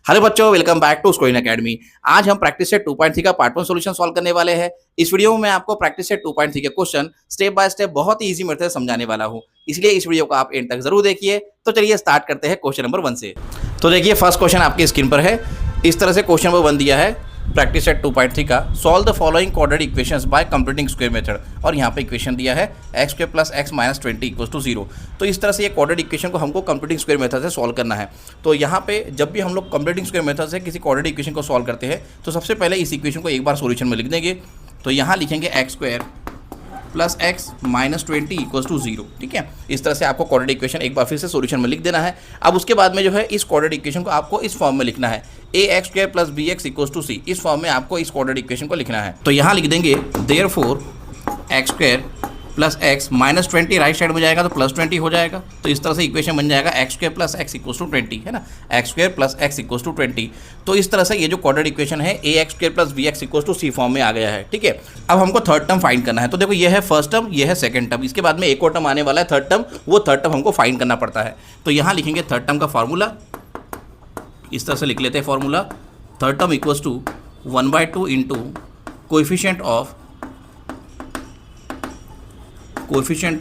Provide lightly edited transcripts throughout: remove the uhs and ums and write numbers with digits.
Hello बच्चों, welcome back to scoring academy. आज हम प्रैक्टिस सेट 2.3 का पार्ट 1 सॉल्यूशन सॉल्व करने वाले हैं। इस वीडियो में मैं आपको प्रैक्टिस सेट 2.3 के क्वेश्चन स्टेप बाय स्टेप बहुत ही इजी मेथड से समझाने वाला हूं, इसलिए इस वीडियो को आप एंड तक जरूर देखिए। तो चलिए स्टार्ट करते हैं क्वेश्चन नंबर 1 से। तो देखिए फर्स्ट क्वेश्चन आपकी स्क्रीन पर है। इस तरह से क्वेश्चन नंबर 1 दिया है, प्रैक्टिस सेट 2.3 का solve the following quadratic equations by computing square method. और यहाँ पे इक्वेशन दिया है X square plus X minus 20 equals to 0। तो इस तरह से ये क्वाड्रेटिक इक्वेशन को हमको कंप्यूटिंग स्क्वायर मेथड से सॉल्व करना है। तो यहाँ पे जब भी हम लोग कंप्यूटिंग स्क्वायर मेथड से किसी क्वाड्रेटिक इक्वेशन को सॉल्व करते हैं तो सबसे पहले इस इक्वेशन को एक बार सोल्यूशन में लिख देंगे। तो यहाँ लिखेंगे X square plus X minus 20 equals to 0। ठीक है, इस तरह से आपको क्वाड्रेटिक इक्वेशन एक बार फिर से सॉल्यूशन में लिख देना है। अब उसके बाद में जो है इस क्वाड्रेटिक इक्वेशन को आपको इस फॉर्म में लिखना है, A X square plus B X equals to C. इस फॉर्म में आपको इस क्वाड्रेटिक इक्वेशन को लिखना है। तो यहाँ लिख देंगे therefore X square plus X minus 20 right side में जाएगा तो प्लस 20 हो जाएगा। तो इस तरह से इक्वेशन बन जाएगा X square plus X equals to 20, है ना, X square plus X equals to 20। तो इस तरह से ये जो क्वाड्रेटिक इक्वेशन है A X square plus B X equals to C form में आ गया है। ठीक है, अब हमको थर्ड टर्म फाइंड करना है। तो देखो ये है फर्स्ट टर्म, ये है सेकंड टर्म, इसके बाद में एक और टर्म आने वाला है थर्ड टर्म, वो थर्ड टर्म हमको फाइंड करना पड़ता है। तो यहाँ लिखेंगे थर्ड टर्म का फार्मूला, इस तरह से लिख लेते हैं formula. Third term equals to 1/2 into coefficient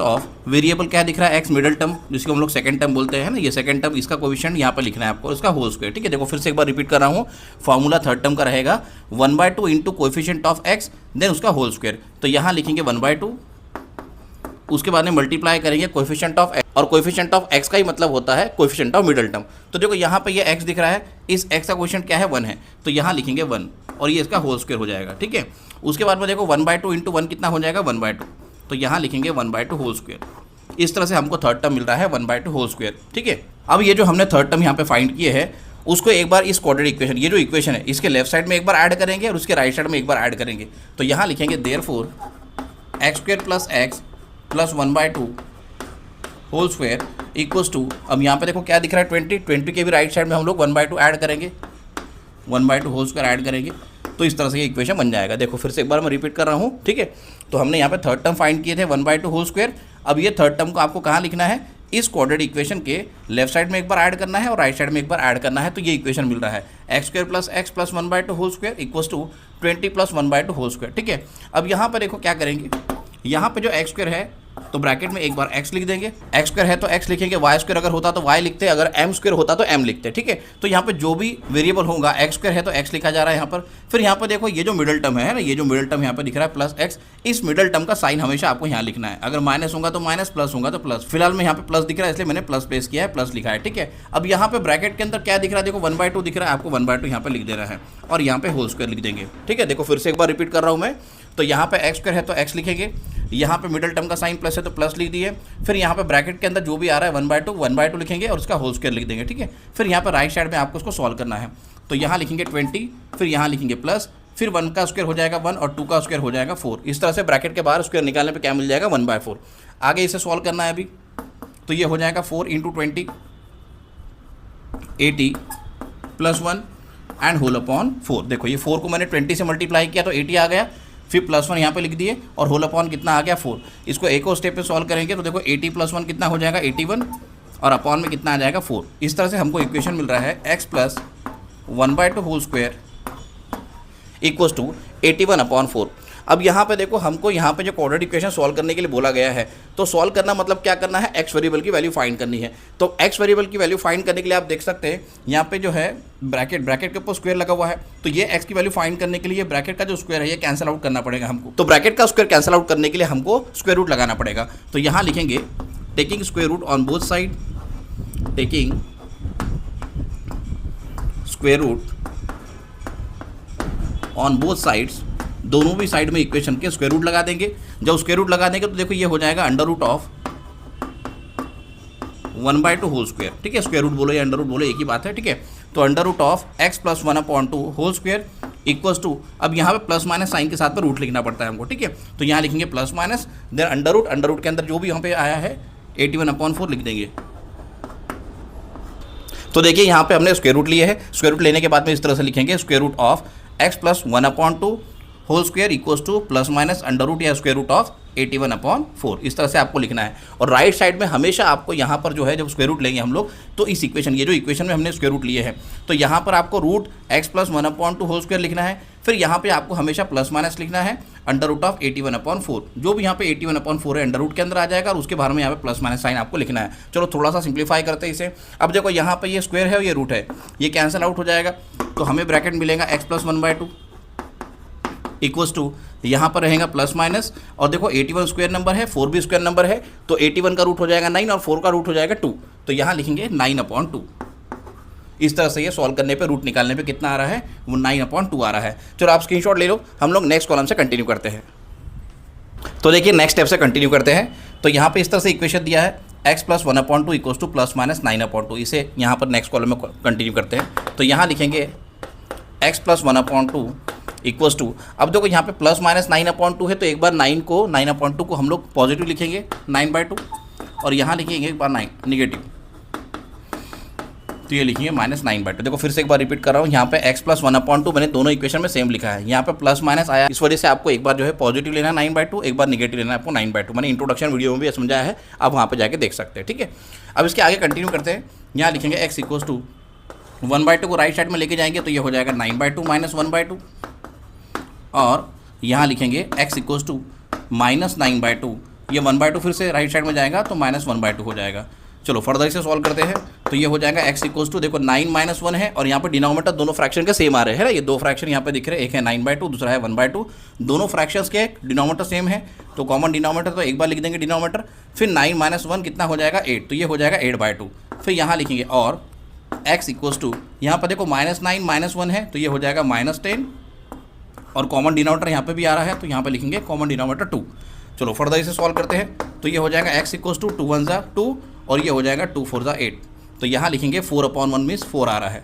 of variable क्या दिख रहा है एक्स, मिडिल टर्म जिसको हम लोग सेकंड टर्म बोलते हैं ना, ये सेकंड टर्म, इसका कोएफिशिएंट यहाँ पर लिखना है आपको, इसका होल स्क्वायर। ठीक है, देखो फिर से एक बार रिपीट कर रहा हूँ। फार्मूला थर्ड टर्म का रहेगा 1/2 into coefficient of X then उसका होल स्क्वायर। तो यहाँ लिखेंगे 1/2, उसके बाद में मल्टीप्लाई करेंगे कोएफिशिएंट ऑफ एक्स, और कोएफिशिएंट ऑफ एक्स का ही मतलब होता है कोएफिशिएंट ऑफ मिडिल टर्म। तो देखो यहाँ पे ये एक्स दिख रहा है, इस एक्स का कोएफिशिएंट क्या है 1 है, तो यहाँ लिखेंगे 1 और ये इसका होल स्क्वायर हो जाएगा। ठीक है, उसके बाद में देखो 1/2 इंटू 1 कितना हो जाएगा 1/2, तो यहाँ लिखेंगे 1/2 होल स्क्वायर। इस तरह से हमको थर्ड टर्म मिल रहा है 1/2 होल स्क्वायर। ठीक है, अब ये जो हमने थर्ड टर्म यहाँ पे फाइंड किए हैं उसको एक बार इस क्वाड्रेटिक इक्वेशन, ये जो इक्वेशन है इसके लेफ्ट साइड में एक बार ऐड करेंगे और उसके राइट साइड में एक बार ऐड करेंगे। तो यहाँ लिखेंगे therefore X square plus X plus 1/2 whole square equals to, अब यहाँ पे देखो क्या दिख रहा है 20 के भी राइट साइड में हम लोग 1/2 ऐड करेंगे, 1/2 होल स्क्वायर ऐड करेंगे। तो इस तरह से ये इक्वेशन बन जाएगा। देखो फिर से एक बार मैं रिपीट कर रहा हूँ। ठीक है, तो हमने यहाँ पे थर्ड टर्म फाइंड किए थे 1/2 होल स्क्वायर। अब ये थर्ड टर्म को आपको कहाँ लिखना है, इस क्वाड्रेटिक इक्वेशन के लेफ्ट साइड में एक बार ऐड करना है और राइट साइड में एक बार ऐड करना है। तो ये इक्वेशन मिल रहा है X square plus X plus 1/2 whole square equals to 20 plus 1/2 whole square. ठीक है, अब यहाँ पर देखो क्या करेंगे, यहाँ पे जो एक्स स्क्वायर है तो ब्रैकेट में एक बार x लिख देंगे, एक्स स्क्वायर है तो x लिखेंगे, वाई स्क्वायर अगर होता तो y लिखते, अगर m स्क्वायर होता तो m लिखते। ठीक है, तो यहाँ पे जो भी वेरिएबल होगा एक्स स्क्वायर है तो x लिखा जा रहा है यहाँ पर। फिर यहाँ पर देखो ये जो मिडिल टर्म है ना, ये जो मिडिल टर्म यहाँ पे दिख रहा है प्लस x, इस मिडिल टर्म का साइन हमेशा आपको यहाँ लिखना है। अगर माइनस होगा तो माइनस, प्लस होगा तो प्लस। फिलहाल में यहाँ पे प्लस दिख रहा है इसलिए मैंने प्लस प्लेस किया है, प्लस लिखा है। ठीक है, अब यहाँ पे ब्रैकेट के अंदर क्या दिख रहा है, देखो 1/2 दिख रहा है, आपको 1/2 यहाँ पे लिख देना है और यहाँ पे होल स्क्वायर लिख देंगे। ठीक है, देखो फिर से एक बार रिपीट कर रहा हूँ मैं। तो यहाँ पे एक्स स्क्वायर है तो x लिखेंगे, यहाँ पे मिडिल टर्म का साइन प्लस है तो प्लस लिख दिए। फिर यहाँ पे ब्रैकेट के अंदर जो भी आ रहा है 1/2 लिखेंगे और उसका होल स्क्वायर लिख देंगे। ठीक है, फिर यहाँ पे राइट साइड में आपको उसको सॉल्व करना है। तो यहाँ लिखेंगे 20, फिर यहाँ लिखेंगे प्लस, फिर 1 का स्क्वायर हो जाएगा 1 और 2 का स्क्वायर हो जाएगा 4। इस तरह से ब्रैकेट के बाहर स्क्वायर निकालने पे क्या मिल जाएगा 1/4। आगे इसे सॉल्व करना है अभी, तो ये हो जाएगा 4 into 20 80 plus 1 and whole upon 4। देखो ये 4 को मैंने 20 से मल्टीप्लाई किया तो 80 आ गया, फिर प्लस 1 यहाँ पे लिख दिए और होल अपॉन कितना आ गया 4। इसको एक और स्टेप पे सॉल्व करेंगे तो देखो 80 प्लस 1 कितना हो जाएगा 81 और अपॉन में कितना आ जाएगा 4। इस तरह से हमको इक्वेशन मिल रहा है x plus 1/2 whole square equals to 81/4। अब यहाँ पे देखो हमको यहाँ पे जो क्वाड्रेटिक इक्वेशन सॉल्व करने के लिए बोला गया है, तो सॉल्व करना मतलब क्या करना है, एक्स वेरिएबल की वैल्यू फाइंड करनी है। तो एक्स वेरिएबल की वैल्यू फाइंड करने के लिए आप देख सकते हैं यहाँ पे जो है ब्रैकेट के ऊपर स्क्वायर लगा हुआ है। तो ये एक्स की वैल्यू फाइंड करने के लिए ब्रैकेट का जो स्क्वायर है ये कैंसिल आउट करना पड़ेगा हमको। तो ब्रैकेट का स्क्वायर कैंसिल आउट करने के लिए हमको स्क्वायर रूट लगाना पड़ेगा। तो यहाँ लिखेंगे taking square root on both side, taking square root on both sides, दोनों भी साइड में इक्वेशन के स्क्वायर रूट लगा देंगे। जब स्क्वायर रूट लगा देंगे तो देखो ये हो जाएगा under root of 1/2 whole square. ठीक है, स्क्वायर रूट बोलो या अंडर रूट बोलो एक ही बात है। ठीक है, तो under root of x plus 1/2 whole square equals to, अब यहाँ पे प्लस माइनस साइन के साथ में रूट लिखना पड़ता है हमको। ठीक है, तो यहाँ लिखेंगे plus minus then under root के अंदर जो भी यहाँ पे आया है 81/4 लिख देंगे। तो देखिए यहाँ पे हमने स्क्वायर रूट लिए है, स्क्वायर रूट लेने के बाद में इस तरह से लिखेंगे square root of x plus 1/2 whole square equals to plus minus under root या स्क्वायर रूट ऑफ 81/4। इस तरह से आपको लिखना है। और राइट साइड में हमेशा आपको यहाँ पर जो है जब स्क्वायर रूट लेंगे हम लोग, तो इस इक्वेशन, ये जो इक्वेशन में हमने स्क्वायर रूट लिए हैं, तो यहाँ पर आपको रूट x + 1/2 होल स्क्वायर लिखना है। फिर यहाँ पे आपको हमेशा प्लस माइनस लिखना है अंडर रूट ऑफ 81/4। जो भी यहाँ पे 81/4 है अंडर रूट के अंदर आ जाएगा और उसके बाहर में यहाँ पे प्लस माइनस साइन आपको लिखना है। चलो थोड़ा सा सिंप्लीफाई करते हैं इसे। अब देखो यहाँ पे ये स्क्वायर है और ये रूट है, ये कैंसिल आउट हो जाएगा, तो हमें ब्रैकेट मिलेगा x + 1/2 इक्वल्स टू, यहाँ पर रहेगा प्लस माइनस, और देखो 81 स्क्वायर नंबर है, 4 भी स्क्वायर नंबर है, तो 81 का रूट हो जाएगा 9 और 4 का रूट हो जाएगा 2, तो यहाँ लिखेंगे 9/2। इस तरह से ये सॉल्व करने पे, रूट निकालने पे कितना आ रहा है, वो 9/2 आ रहा है। चलो आप स्क्रीनशॉट ले लो, हम लोग नेक्स्ट कॉलम से कंटिन्यू करते हैं। तो देखिए नेक्स्ट स्टेप से कंटिन्यू करते हैं। तो यहाँ पे इस तरह से इक्वेशन दिया है x + 1/2 equals to plus minus 9/2। इसे यहाँ पर नेक्स्ट कॉलम में कंटिन्यू करते हैं। तो यहाँ लिखेंगे x + 1/2 इक्वल्स टू, अब देखो यहाँ पे प्लस माइनस 9/2 है, तो एक बार 9/2 को हम लोग पॉजिटिव लिखेंगे 9/2, और यहाँ लिखेंगे एक बार 9 निगेटिव, तो ये लिखेंगे -9/2। देखो फिर से एक बार रिपीट कर रहा हूँ, यहाँ पे x + 1/2 मैंने दोनों इक्वेशन में सेम लिखा है, यहाँ पे प्लस माइनस आया, इस वजह से आपको एक बार जो है पॉजिटिव लेना है 9/2, एक बार निगेटिव लेना है आपको 9/2। मैंने इंट्रोडक्शन वीडियो में भी समझाया है, आप वहाँ पे जाके देख सकते हैं, ठीक है। अब इसके आगे कंटिन्यू करते हैं। यहाँ लिखेंगे x इक्वल्स टू 1/2 को राइट साइड में लेके जाएंगे, तो ये हो जाएगा 9/2 - 1/2, और यहाँ लिखेंगे x इक्वल्स टू -9/2, ये 1/2 फिर से राइट साइड में जाएगा तो -1/2 हो जाएगा। चलो फर्दर इसे सॉल्व करते हैं। तो ये हो जाएगा x इक्वल्स टू, देखो 9 - 1 है, और यहाँ पर डिनोमिनेटर दोनों फ्रैक्शन के सेम आ रहे हैं ना, ये दो फ्रैक्शन यहाँ पे दिख रहे हैं, एक है 9/2 दूसरा है 1/2, दोनों फ्रैक्शंस के डिनोमिनेटर सेम है, तो कॉमन डिनोमिनेटर तो एक बार लिख देंगे डिनोमिनेटर, फिर 9 - 1 कितना हो जाएगा 8, तो ये हो जाएगा 8/2। फिर यहाँ लिखेंगे और x इक्वल्स टू, यहाँ पर देखो -9 - 1 है, तो ये हो जाएगा -10, और कॉमन डिनोमिनेटर यहाँ पे भी आ रहा है, तो यहाँ पे लिखेंगे कॉमन डिनोमिनेटर 2। चलो फर्दर इसे सॉल्व करते हैं। तो ये हो जाएगा x इक्वल्स टू 2 1 = 2, और ये हो जाएगा 2 4 = 8, तो यहाँ लिखेंगे 4/1 मीन्स 4 आ रहा है,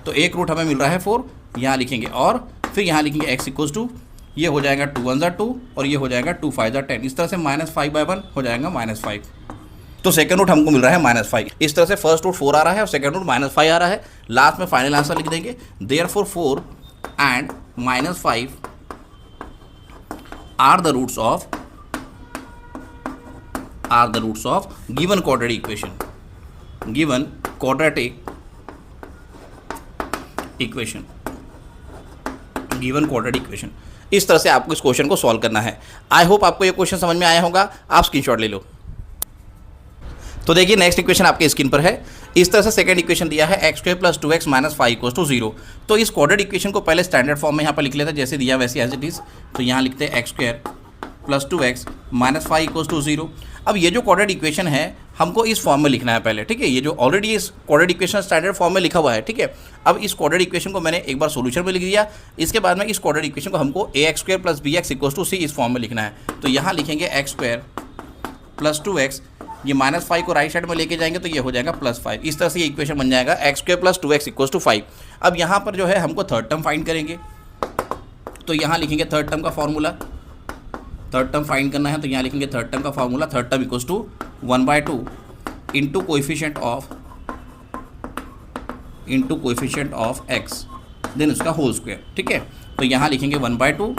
तो एक रूट हमें मिल रहा है 4, यहाँ लिखेंगे, और फिर यहाँ लिखेंगे x इक्वल्स टू, ये हो जाएगा 2 1 = 2, और ये हो जाएगा 2 5 = 10, इस तरह से -5/1 हो जाएगा -5। तो सेकंड रूट हमको मिल रहा है -5। इस तरह से फर्स्ट रूट 4 आ रहा है और सेकंड रूट -5 आ रहा है। लास्ट में फाइनल आंसर लिख देंगे, therefore 4 and -5 are the roots of given quadratic equation, given quadratic equation, given quadratic equation। इस तरह से आपको इस क्वेश्चन को सॉल्व करना है। आई होप आपको ये क्वेश्चन समझ में आया होगा, आप स्क्रीनशॉट ले लो। तो देखिए नेक्स्ट इक्वेशन आपके स्क्रीन पर है। इस तरह से सेकंड इक्वेशन दिया है x² + 2x - 5 = 0। तो इस क्वाड्रेटिक इक्वेशन को पहले स्टैंडर्ड फॉर्म में यहाँ पर लिख लेते हैं, जैसे दिया वैसे एज इट इज़। तो यहाँ लिखते हैं x² + 2x - 5 = 0। अब ये जो क्वाड्रेटिक इक्वेशन है हमको इस फॉर्म में लिखना है पहले, ठीक है। ये जो ऑलरेडी इस क्वाड्रेटिक इक्वेशन स्टैंडर्ड फॉर्म में लिखा हुआ है, ठीक है। अब इस क्वाड्रेटिक इक्वेशन को मैंने एक बार सोल्यूशन में लिख दिया, इसके बाद में इस क्वाड्रेटिक इक्वेशन को हमको ax² + bx = c इस फॉर्म में लिखना है। तो यहाँ लिखेंगे x² + 2x, ये -5 को राइट साइड में लेके जाएंगे तो ये हो जाएगा +5। इस तरह से ये इक्वेशन बन जाएगा x² + 2x = 5। अब यहाँ पर जो है हमको थर्ड टर्म फाइंड करेंगे, तो यहाँ लिखेंगे थर्ड टर्म का फॉर्मूला, थर्ड टर्म फाइंड करना है, तो यहाँ लिखेंगे थर्ड टर्म का formula, third term equals to 1/2 into coefficient of x then उसका होल स्क्वायर, ठीक है। तो यहाँ लिखेंगे 1/2।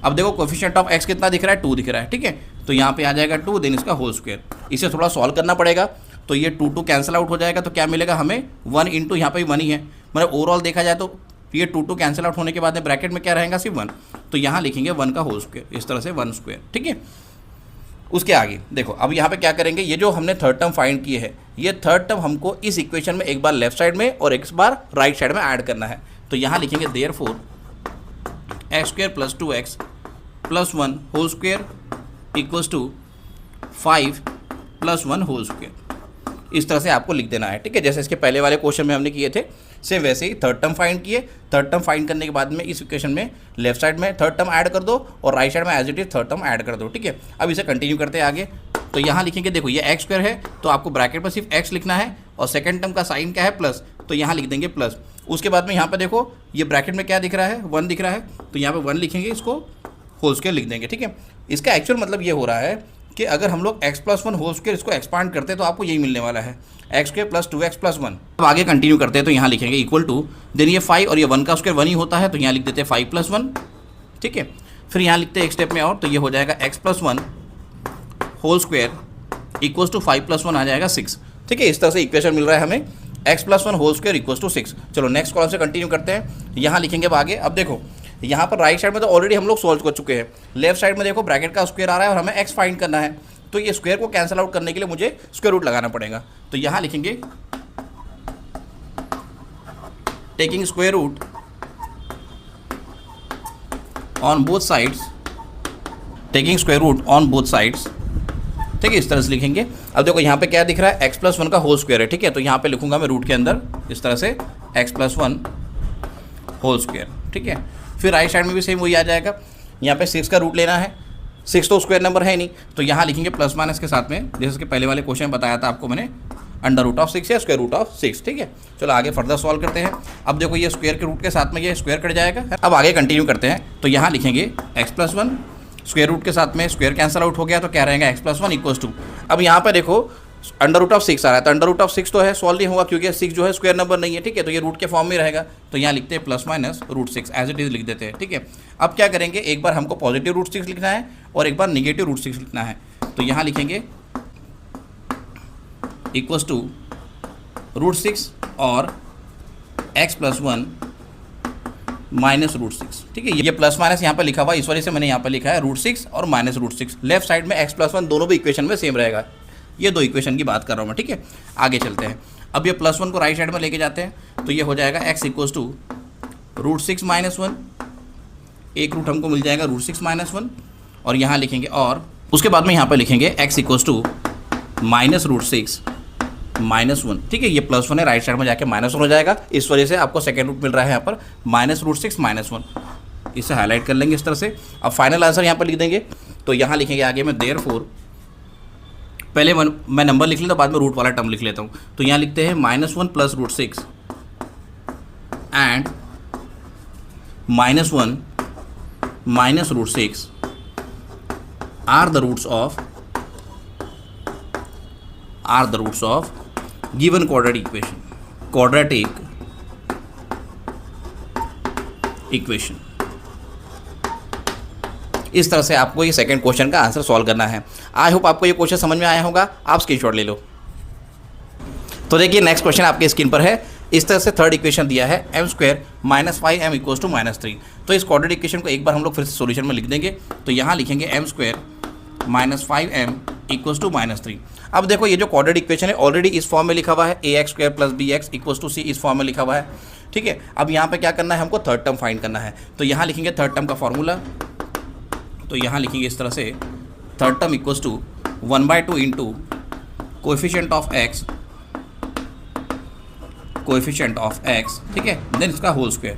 अब देखो कोएफिशिएंट ऑफ x कितना दिख रहा है, 2 दिख रहा है, ठीक है। तो यहाँ पे आ जाएगा 2 देन इसका होल स्क्वायर। इसे थोड़ा सॉल्व करना पड़ेगा, तो ये 2 कैंसिल आउट हो जाएगा, तो क्या मिलेगा हमें 1 इंटू, यहाँ पे 1 ही है, मतलब ओवरऑल देखा जाए तो ये 2 कैंसिल आउट होने के बाद में ब्रैकेट में क्या रहेगा, सिर्फ 1। तो यहाँ लिखेंगे 1 का होल स्क्वायर, इस तरह से 1 स्क्वायर, ठीक है। उसके आगे देखो, अब यहाँ पे क्या करेंगे, ये जो हमने थर्ड टर्म फाइंड किए हैं, ये थर्ड टर्म हमको इस इक्वेशन में एक बार लेफ्ट साइड में और एक बार राइट साइड में ऐड करना है। तो यहाँ लिखेंगे therefore x² + 2x + 1 whole square equals to 5 + 1 whole square. इस तरह से आपको लिख देना है, ठीक है। जैसे इसके पहले वाले क्वेश्चन में हमने किए थे, सेम वैसे ही थर्ड टर्म फाइंड किए। थर्ड टर्म फाइंड करने के बाद में इस इक्वेशन में लेफ्ट साइड में थर्ड टर्म ऐड कर दो और राइट साइड में as it is third term add कर दो, ठीक है। अब इसे कंटिन्यू करते हैं आगे। तो यहाँ लिखेंगे, देखो ये x² है, तो आपको ब्रैकेट में सिर्फ x लिखना है, और सेकंड टर्म का साइन क्या है, प्लस, तो यहाँ लिख देंगे प्लस। उसके बाद में यहाँ पे देखो ये ब्रैकेट में क्या दिख रहा है, 1 दिख रहा है, तो यहाँ पे 1 लिखेंगे, इसको होल स्क्वायर लिख देंगे, ठीक है। इसका एक्चुअल मतलब ये हो रहा है कि अगर हम लोग x + 1 होल स्क्वायर इसको एक्सपांड करते हैं तो आपको यही मिलने वाला है, x² + 2x + 1। अब आगे कंटिन्यू करते हैं, तो यहाँ लिखेंगे इक्वल टू, देन ये 5 और ये 1 का स्क्वायर 1 ही होता है, तो यहाँ लिख देते हैं 5 + 1 ठीक है। फिर यहाँ लिखते हैं एक स्टेप में और, तो ये हो जाएगा x+1 whole square equals to 5+1 आ जाएगा 6, ठीक है। इस तरह से इक्वेशन मिल रहा है हमें x+1 whole square equals to 6। चलो नेक्स्ट कॉलम से कंटिन्यू करते हैं, यहाँ लिखेंगे अब आगे। अब देखो यहाँ पर राइट साइड में तो ऑलरेडी हम लोग सॉल्व कर चुके हैं, लेफ्ट साइड में देखो ब्रैकेट का स्क्वायर आ रहा है और हमें x फाइंड करना है, तो ये स्क्वायर को कैंसिल आउट करने के लिए मुझे स्क्वायर रूट लगाना पड़ेगा। तो यहाँ लिखेंगे taking square root on both sides, taking square root on both sides, ठीक है। इस तरह से लिखेंगे। अब देखो यहाँ पे क्या दिख रहा है, x+1 का होल स्क्वायर है, ठीक है। तो यहाँ पे लिखूंगा मैं रूट के अंदर इस तरह से x+1 होल स्क्वायर, ठीक है। फिर राइट साइड में भी सेम वही आ जाएगा, यहाँ पे 6 का रूट लेना है, 6 तो स्क्वायर नंबर है नहीं, तो यहाँ लिखेंगे प्लस माइनस के साथ में, जैसे कि पहले वाले क्वेश्चन बताया था आपको मैंने, √6 या स्क्वायर रूट ऑफ 6, ठीक है। चलो आगे फर्दर सॉल्व करते हैं। अब देखो ये स्क्वायर के रूट के साथ में ये स्क्वायर कट जाएगा। अब आगे कंटिन्यू करते हैं, तो यहाँ लिखेंगे x+1 स्क्वायर रूट के साथ में स्क्वायर कैंसिल आउट हो गया, तो क्या रहेगा x+1 इक्वल्स टू, अब यहाँ पे देखो √6 आ रहा है, तो √6 तो है, सॉल्व नहीं होगा क्योंकि 6 जो है स्क्वायर नंबर नहीं है, ठीक है। तो ये रूट के फॉर्म में रहेगा, तो यहाँ लिखते हैं ±√6 एज इट इज लिख देते हैं, ठीक है। अब क्या करेंगे, एक बार हमको पॉजिटिव √6 लिखना है और एक बार निगेटिव √6 लिखना है, तो यहाँ लिखेंगे इक्वल्स टू √6 और x+1 -√6, ठीक है। ये प्लस माइनस यहाँ पर लिखा हुआ, इस वजह से मैंने यहाँ पर लिखा है √6 और -√6। लेफ्ट साइड में x+1 दोनों भी इक्वेशन में सेम रहेगा, ये दो इक्वेशन की बात कर रहा हूँ मैं, ठीक है। आगे चलते हैं। अब ये +1 को राइट साइड में लेके जाते हैं, तो ये हो जाएगा x इक्वल्स टू √6 -1, एक रूट हमको मिल जाएगा √6 -1, और यहाँ लिखेंगे, और उसके बाद में यहाँ पर लिखेंगे x इक्वल्स टू -√6 -1, ठीक है। ये +1 है, राइट साइड में जाके -1 हो जाएगा, इस वजह से आपको सेकेंड रूट मिल रहा है यहाँ पर -√6 -1, इसे हाईलाइट कर लेंगे इस तरह से। अब फाइनल आंसर यहाँ पर लिख देंगे, तो यहाँ लिखेंगे आगे में देयरफॉर, पहले मैं नंबर लिख लेता हूँ, बाद में रूट वाला टर्म लिख लेता हूँ, तो यहाँ लिखते हैं -1 + √6 and -1 -√6 are the roots of given quadratic equation। इस तरह से आपको ये सेकंड क्वेश्चन का आंसर सॉल्व करना है। आई होप आपको ये क्वेश्चन समझ में आया होगा, आप स्क्रीनशॉट ले लो। तो देखिए नेक्स्ट क्वेश्चन आपके स्क्रीन पर है, इस तरह से थर्ड इक्वेशन दिया है m² -5m इक्वल्स टू -3। तो इस क्वाड्रेटिक इक्वेशन को एक बार हम लोग फिर से सॉल्यूशन में लिख देंगे, तो यहाँ लिखेंगे m² -5m इक्वल्स टू -3। अब देखो ये जो क्वाड्रेटिक इक्वेशन है ऑलरेडी इस फॉर्म में लिखा हुआ है, ax² + bx equals to c, इस फॉर्म में लिखा हुआ है, ठीक है। अब यहाँ पे क्या करना है, हमको थर्ड टर्म फाइंड करना है, तो यहाँ लिखेंगे थर्ड टर्म का फॉर्मूला, तो यहाँ लिखेंगे इस तरह से third term equals to 1/2 into coefficient of x, ठीक है, देन इसका होल स्क्वायर।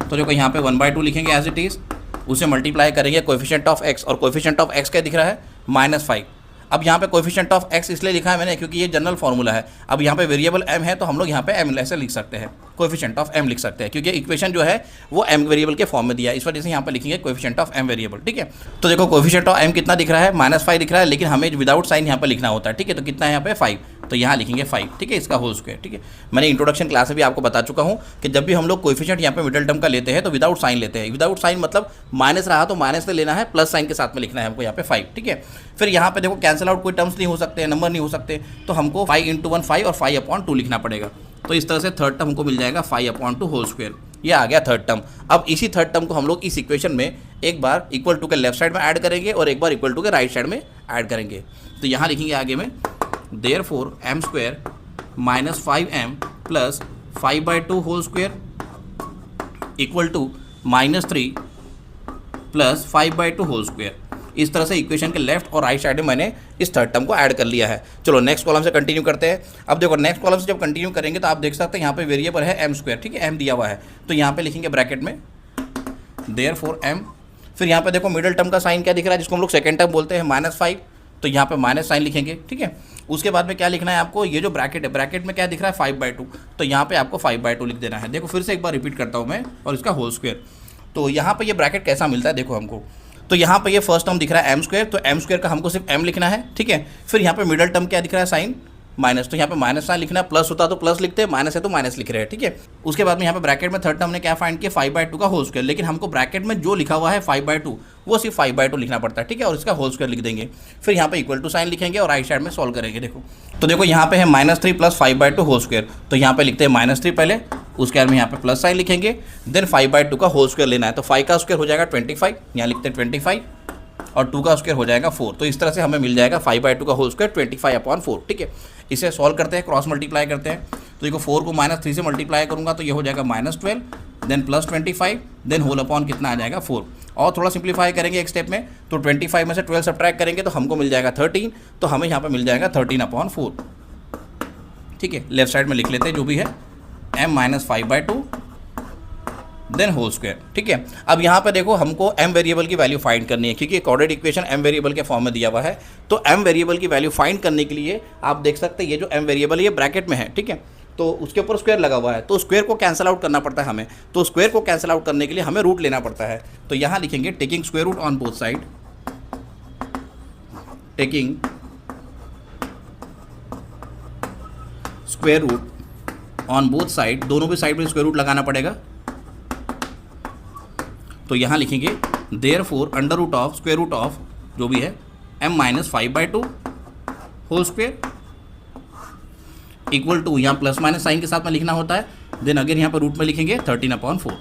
तो देखो यहाँ पे 1/2 लिखेंगे एज इट इज़, उसे मल्टीप्लाई करेंगे कोएफिशिएंट ऑफ x, और कोएफिशिएंट ऑफ x क्या दिख रहा है -5। अब यहाँ पे कोएफिशिएंट ऑफ x इसलिए लिखा है मैंने क्योंकि ये जनरल फार्मूला है। अब यहाँ पे वेरिएबल m है, तो हम लोग यहाँ पे m ऐसे लिख सकते हैं, कोएफिशिएंट ऑफ m लिख सकते हैं, क्योंकि इक्वेशन जो है वो m वेरिएबल के फॉर्म में दिया है, इस वजह से यहाँ पे लिखेंगे कोएफिशिएंट ऑफ m वेरिएबल, ठीक है। तो देखो कोएफिशिएंट ऑफ m कितना दिख रहा है, -5 दिख रहा है, लेकिन हमें विदाउट साइन यहाँ पर लिखना होता है, ठीक है। तो कितना है यहाँ पे 5, तो यहाँ लिखेंगे 5, ठीक है, इसका होल स्क्वायर, ठीक है। मैंने इंट्रोडक्शन क्लास में भी आपको बता चुका हूँ कि जब भी हम लोग कोएफिशिएंट यहाँ पे मिडिल टर्म का लेते हैं तो विदाउट साइन लेते हैं। विदाउट साइन मतलब माइनस रहा तो माइनस से लेना है, प्लस साइन के साथ में लिखना है हमको यहाँ पे 5, ठीक है। फिर यहाँ पे देखो कैंसिल आउट कोई टर्म्स नहीं हो सकते, नंबर नहीं हो सकते, तो हमको 5 × 1 5 और 5/2 लिखना पड़ेगा। तो इस तरह से थर्ड टर्म हमको मिल जाएगा 5/2 होल स्क्वायर, ये आ गया थर्ड टर्म। अब इसी थर्ड टर्म को हम लोग इस इक्वेशन में एक बार इक्वल टू के लेफ्ट साइड में ऐड करेंगे और एक बार इक्वल टू के राइट साइड में ऐड करेंगे। तो यहाँ लिखेंगे आगे में therefore m² -5m + 5/2 whole square equal to -3 + 5/2 whole square. इस तरह से इक्वेशन के लेफ्ट और राइट साइड में मैंने इस थर्ड टर्म को ऐड कर लिया है। चलो नेक्स्ट कॉलम से कंटिन्यू करते हैं। अब देखो नेक्स्ट कॉलम से जब कंटिन्यू करेंगे तो आप देख सकते हैं यहाँ पे वेरिएबल है m², ठीक है, m दिया हुआ है, तो यहाँ पे लिखेंगे ब्रैकेट में देयरफॉर m। फिर यहाँ पे देखो मिडिल टर्म का साइन क्या दिख रहा है, जिसको हम लोग सेकेंड टर्म बोलते हैं -5, तो यहाँ पे माइनस साइन लिखेंगे, ठीक है। उसके बाद में क्या लिखना है आपको, ये जो ब्रैकेट है, ब्रैकेट में क्या दिख रहा है 5/2, तो यहाँ पे आपको 5/2 लिख देना है। देखो फिर से एक बार रिपीट करता हूँ मैं, और इसका होल स्क्वायर। तो यहाँ पे ये ब्रैकेट कैसा मिलता है देखो हमको, तो यहाँ पे ये फर्स्ट टर्म दिख रहा है m², तो m² का हमको सिर्फ m लिखना है, ठीक है। फिर यहाँ पे मिडिल टर्म क्या दिख रहा है साइन माइनस, तो यहाँ पे माइनस साइन लिखना है, प्लस होता तो प्लस लिखते हैं, माइनस है तो माइनस लिख रहे हैं, ठीक है। उसके बाद में यहाँ पे ब्रैकेट में थर्ड टर्म हमने क्या फाइंड किया, 5/2 का होल स्क्वायर, लेकिन हमको ब्रैकेट में जो लिखा हुआ है 5/2 वो सिर्फ 5/2 लिखना पड़ता है, ठीक है, और इसका होल स्क्वायर लिख देंगे। फिर यहाँ पे इक्वल टू साइन लिखेंगे और राइट साइड में सॉल्व करेंगे। देखो तो देखो यहाँ पे है -3 + 5/2 होल स्क्वायर, तो यहाँ पे लिखते हैं -3 पहले, उसके बाद में यहाँ पे प्लस साइन लिखेंगे, देन 5/2 का होल स्क्वायर लेना है, तो 5 का स्क्वायर हो जाएगा 25, यहाँ लिखते हैं 25 और 2 का स्क्वायर हो जाएगा 4। तो इस तरह से हमें मिल जाएगा 5/2 का होल स्क्वायर 25/4, ठीक है। इसे सॉल्व करते हैं, क्रॉस मल्टीप्लाई करते हैं, तो देखो 4 को -3 से मल्टीप्लाई करूंगा तो ये हो जाएगा -12, देन +25, देन होल अपॉन कितना आ जाएगा 4। और थोड़ा सिंप्लीफाई करेंगे एक स्टेप में, तो 25 में से 12 सब्ट्रैक्ट करेंगे तो हमको मिल जाएगा 13, तो हमें यहाँ पर मिल जाएगा 13/4, ठीक है। लेफ्ट साइड में लिख लेते हैं जो भी है m - 5/2 देन होल स्क्वायर, ठीक है। अब यहाँ पे देखो हमको m वेरिएबल की वैल्यू फाइंड करनी है, क्योंकि कोऑर्डिनेट इक्वेशन m वेरिएबल के फॉर्म में दिया हुआ है। तो m वेरिएबल की वैल्यू फाइंड करने के लिए आप देख सकते हैं ये जो m वेरिएबल ये ब्रैकेट में है, ठीक है, तो उसके ऊपर स्क्वायर लगा हुआ है, तो स्क्वायर को कैंसिल आउट करना पड़ता है हमें। तो स्क्वायर को कैंसिल आउट करने के लिए हमें रूट लेना पड़ता है, तो यहाँ लिखेंगे taking square root on both side, taking square root on both side, दोनों भी साइड में स्क्वायर रूट लगाना पड़ेगा। तो यहाँ लिखेंगे therefore under root of square root of जो भी है m - 5/2 whole square equal to, यहाँ प्लस माइनस साइन के साथ में लिखना होता है, देन अगेन यहाँ पर रूट में लिखेंगे 13/4।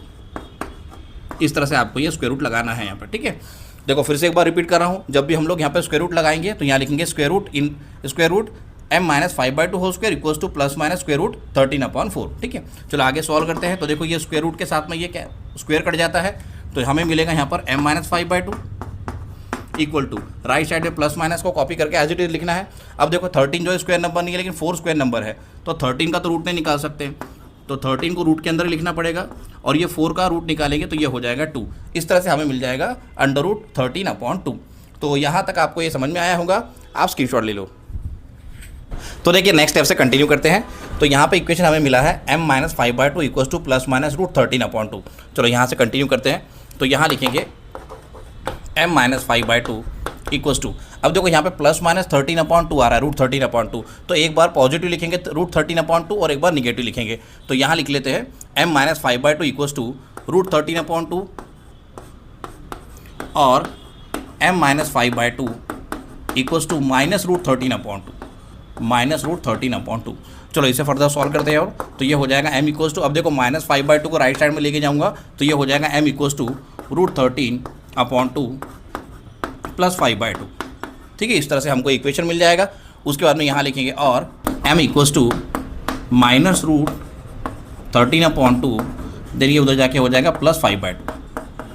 इस तरह से आपको ये स्क्वायर रूट लगाना है यहाँ पर, ठीक है। देखो फिर से एक बार रिपीट कर रहा हूँ, जब भी हम लोग यहाँ पर स्क्वायर रूट लगाएंगे तो यहाँ लिखेंगे square root m - 5/2 whole square equals to plus minus square root 13/4, ठीक है। चलो आगे सॉल्व करते हैं। तो देखो ये स्क्वायर रूट के साथ में ये क्या स्क्वायर कट जाता है, तो हमें मिलेगा यहाँ पर m - 5/2 equal to, right side में प्लस माइनस को कॉपी करके एज इट इज लिखना है। अब देखो 13 जो स्क्वायर नंबर नहीं है लेकिन 4 स्क्वायर नंबर है, तो 13 का तो रूट नहीं निकाल सकते, तो 13 को रूट के अंदर ही लिखना पड़ेगा, और ये 4 का रूट निकालेंगे तो ये हो जाएगा 2। इस तरह से हमें मिल जाएगा √13/2। तो यहाँ तक आपको ये समझ में आया होगा, आप स्क्रीनशॉट ले लो। तो देखिए नेक्स्ट स्टेप से कंटिन्यू करते हैं। तो यहाँ पे इक्वेशन हमें मिला है m - 5/2 equals to plus minus √13/2। चलो यहाँ से कंटिन्यू करते हैं। तो यहाँ लिखेंगे m - 5/2 इक्वल्स टू, अब देखो यहाँ पे प्लस माइनस 13/2 आ रहा है, √13/2, तो एक बार पॉजिटिव लिखेंगे √13/2 और एक बार निगेटिव लिखेंगे। तो यहाँ लिख लेते हैं m - 5/2 इक्वल्स टू √13/2 और m - 5/2 इक्वल्स टू -√13/2। चलो इसे फर्दर सॉल्व करते हैं। और तो ये हो जाएगा m इक्वल्स टू, अब देखो -5/2 को राइट साइड में लेके जाऊंगा तो ये हो जाएगा m इक्वल्स टू √13/2 प्लस 5/2, ठीक है। इस तरह से हमको इक्वेशन मिल जाएगा। उसके बाद में यहाँ लिखेंगे और m इक्वल्स टू -√13/2, देन ये उधर जाके हो जाएगा प्लस 5/2,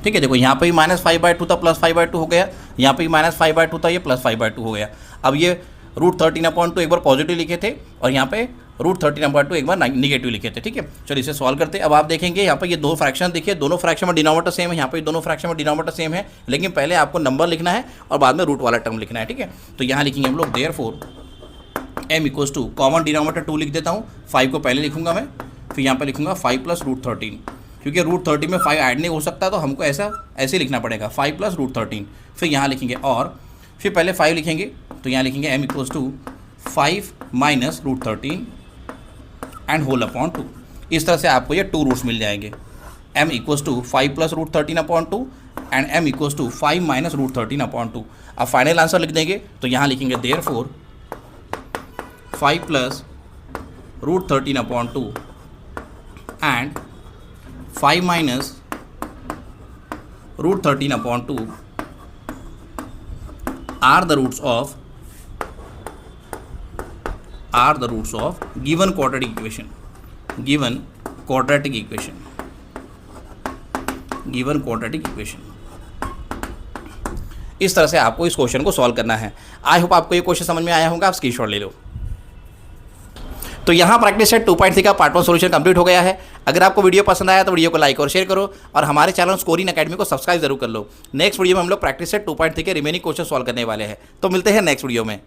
ठीक है। देखो यहाँ पे भी -5/2 था, प्लस 5/2 हो गया, यहाँ पे भी -5/2 था, ये प्लस 5/2 हो गया। अब ये √13/2 एक बार पॉजिटिव लिखे थे और यहाँ पे √13/2 एक बार निगेटिव लिखे थे, ठीक है। चलो इसे सॉल्व करते हैं। अब आप देखेंगे यहाँ पे ये दो फ्रैक्शन देखिए, दोनों फ्रैक्शन में डिनोमिनेटर सेम है, यहाँ पे दोनों फ्रैक्शन में डिनोमिनेटर सेम है, लेकिन पहले आपको नंबर लिखना है और बाद में रूट वाला टर्म लिखना है, ठीक है। तो यहाँ लिखेंगे हम लोग therefore m equals to, common denominator 2 लिख देता हूँ, 5 को पहले लिखूंगा मैं, फिर यहाँ पर लिखूंगा 5 + √13, क्योंकि √13 में 5 ऐड नहीं हो सकता, तो हमको ऐसे लिखना पड़ेगा 5 + √13। फिर यहाँ लिखेंगे और फिर पहले 5 लिखेंगे, तो यहाँ लिखेंगे m equals to 5 - √13 and whole upon 2। इस तरह से आपको ये 2 रूट्स मिल जाएंगे, m equals to 5 + √13/2 and m equals to 5 - √13/2। अब फाइनल आंसर लिख देंगे, तो यहाँ लिखेंगे therefore 5 + √13/2 and 5 - √13/2 are the roots of given quadratic equation, इस तरह से आपको इस क्वेश्चन को सॉल्व करना है। आई होप आपको ये क्वेश्चन समझ में आया होगा, आप स्क्रीनशॉट ले लो। तो यहाँ प्रैक्टिस सेट 2.3 का पार्ट 1 सॉल्यूशन कंप्लीट हो गया है। अगर आपको वीडियो पसंद आया तो वीडियो को लाइक और शेयर करो, और हमारे चैनल स्कोरिंग अकेडमी को सब्सक्राइब जरूर कर लो। नेक्स्ट वीडियो में हम लोग प्रैक्टिस सेट 2.3 के रिमेनिंग क्वेश्चन सॉल्व करने वाले हैं। तो मिलते हैं नेक्स्ट वीडियो में।